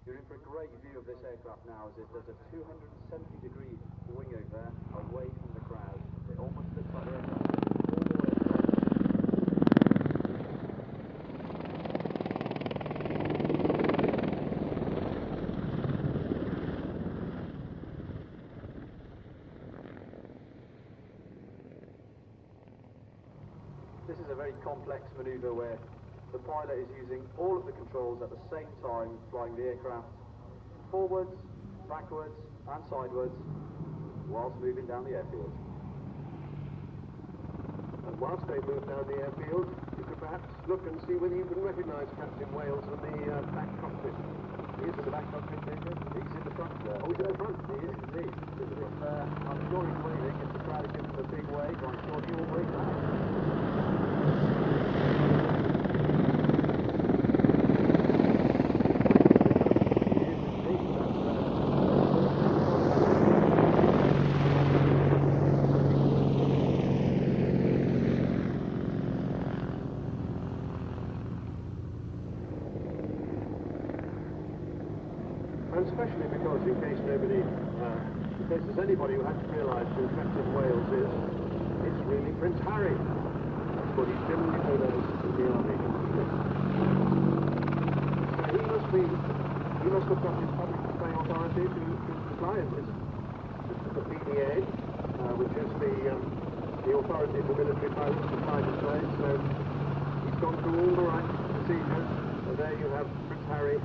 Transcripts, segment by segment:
You're in for a great view of this aircraft now, as if there's a 270-degree wing over there, away from the crowd. It almost looks like the aircraft is all the way across. This is a very complex manoeuvre where the pilot is using all of the controls at the same time, flying the aircraft forwards, backwards and sideways whilst moving down the airfield. And whilst they move down the airfield, you could perhaps look and see whether you can recognise Captain Wales in the back cockpit. He is in the back cockpit, David? He's in the front there. Oh, he's in the front? He is indeed. I'm sure he's waving if the crowd is giving him a big wave. I'm sure he will wave back. And especially because, in case there's anybody who hasn't realised who Captain Wales is, it's really Prince Harry. That's what he's generally known as in the army. So he must have got his public display authority to fly in this. This is the PDA, which is the authority for military pilots to fly this plane. So he's gone through all the right procedures. So there you have Prince Harry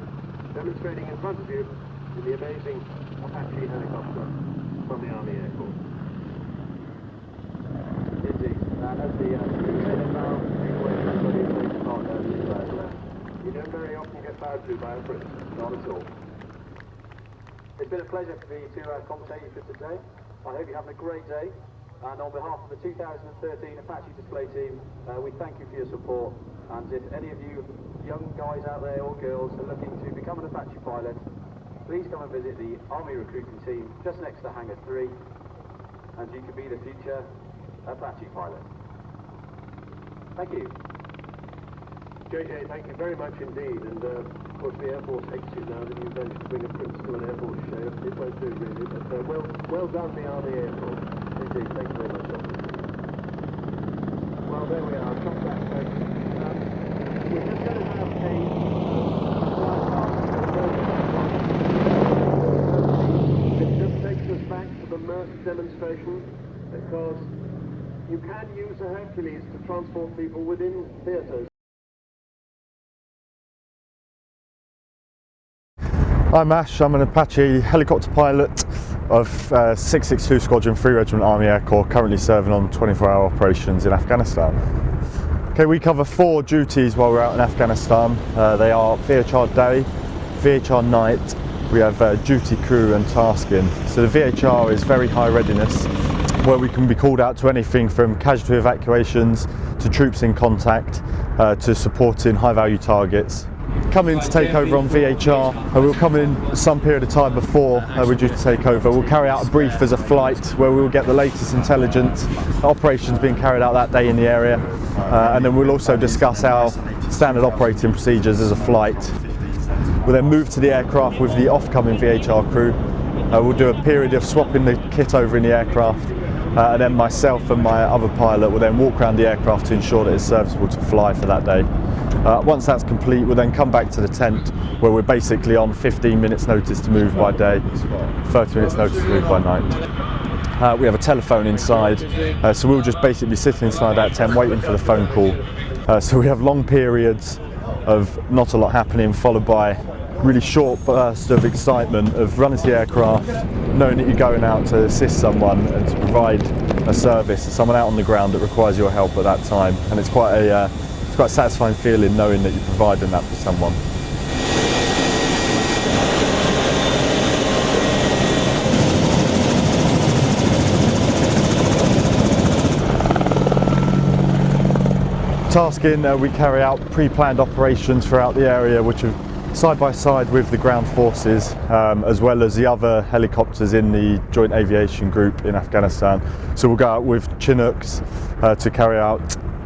demonstrating in front of you in the amazing Apache helicopter from the Army Air Corps. Indeed. And as the now, you don't very often get bowed to by a Prince. not at all. It's been a pleasure for me to commentate you for today. I hope you're having a great day. And on behalf of the 2013 Apache display team, we thank you for your support. And if any of you young guys out there or girls are looking to become an Apache pilot, please come and visit the Army recruiting team just next to Hangar 3, and you can be the future Apache pilot. Thank you. JJ, thank you very much indeed. And of course the Air Force hates you now that you've managed to bring a Prince to an Air Force show. It won't do really, but well done the Army Air Force. Indeed, thank you very much. Well, there we are, top back folks. We're just going to have it just takes us back to the Merck demonstration, because you can use a Hercules to transport people within theatres. I'm Ash, I'm an Apache helicopter pilot of 662 Squadron 3 Regiment Army Air Corps, currently serving on 24-hour operations in Afghanistan. Okay, we cover 4 duties while we're out in Afghanistan. They are VHR day, VHR night, we have duty crew and tasking. So the VHR is very high readiness, where we can be called out to anything from casualty evacuations to troops in contact to supporting high value targets. Come in to take over on VHR, we'll come in some period of time before we're due to take over. We'll carry out a brief as a flight where we'll get the latest intelligence, operations being carried out that day in the area, and then we'll also discuss our standard operating procedures as a flight. We'll then move to the aircraft with the off-coming VHR crew. We'll do a period of swapping the kit over in the aircraft, and then myself and my other pilot will then walk around the aircraft to ensure that it's serviceable to fly for that day. Once that's complete, we'll then come back to the tent, where we're basically on 15 minutes notice to move by day, 30 minutes notice to move by night. We have a telephone inside, so we'll just basically be sitting inside that tent waiting for the phone call. So we have long periods of not a lot happening, followed by really short burst of excitement of running to the aircraft, knowing that you're going out to assist someone and to provide a service to someone out on the ground that requires your help at that time. And it's quite a satisfying feeling knowing that you're providing that for someone. Tasking, we carry out pre-planned operations throughout the area, which are side by side with the ground forces, as well as the other helicopters in the Joint Aviation Group in Afghanistan. So we'll go out with Chinooks to carry out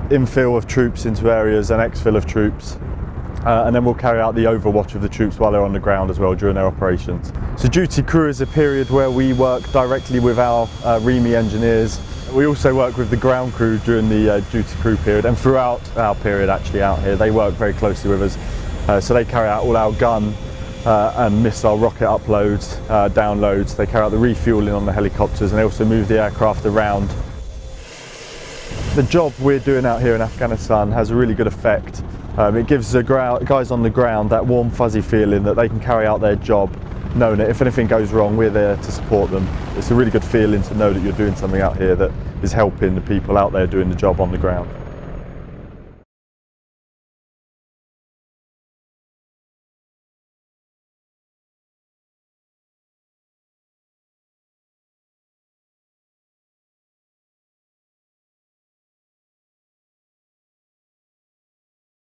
infill of troops into areas and exfil of troops. and then we'll carry out the overwatch of the troops while they're on the ground as well during their operations. So duty crew is a period where we work directly with our REME engineers. We also work with the ground crew during the duty crew period, and throughout our period actually out here they work very closely with us. So they carry out all our gun and missile rocket uploads, downloads. They carry out the refueling on the helicopters, and they also move the aircraft around. The job we're doing out here in Afghanistan has a really good effect. It gives the guys on the ground that warm fuzzy feeling that they can carry out their job, knowing that if anything goes wrong we're there to support them. It's a really good feeling to know that you're doing something out here that is helping the people out there doing the job on the ground.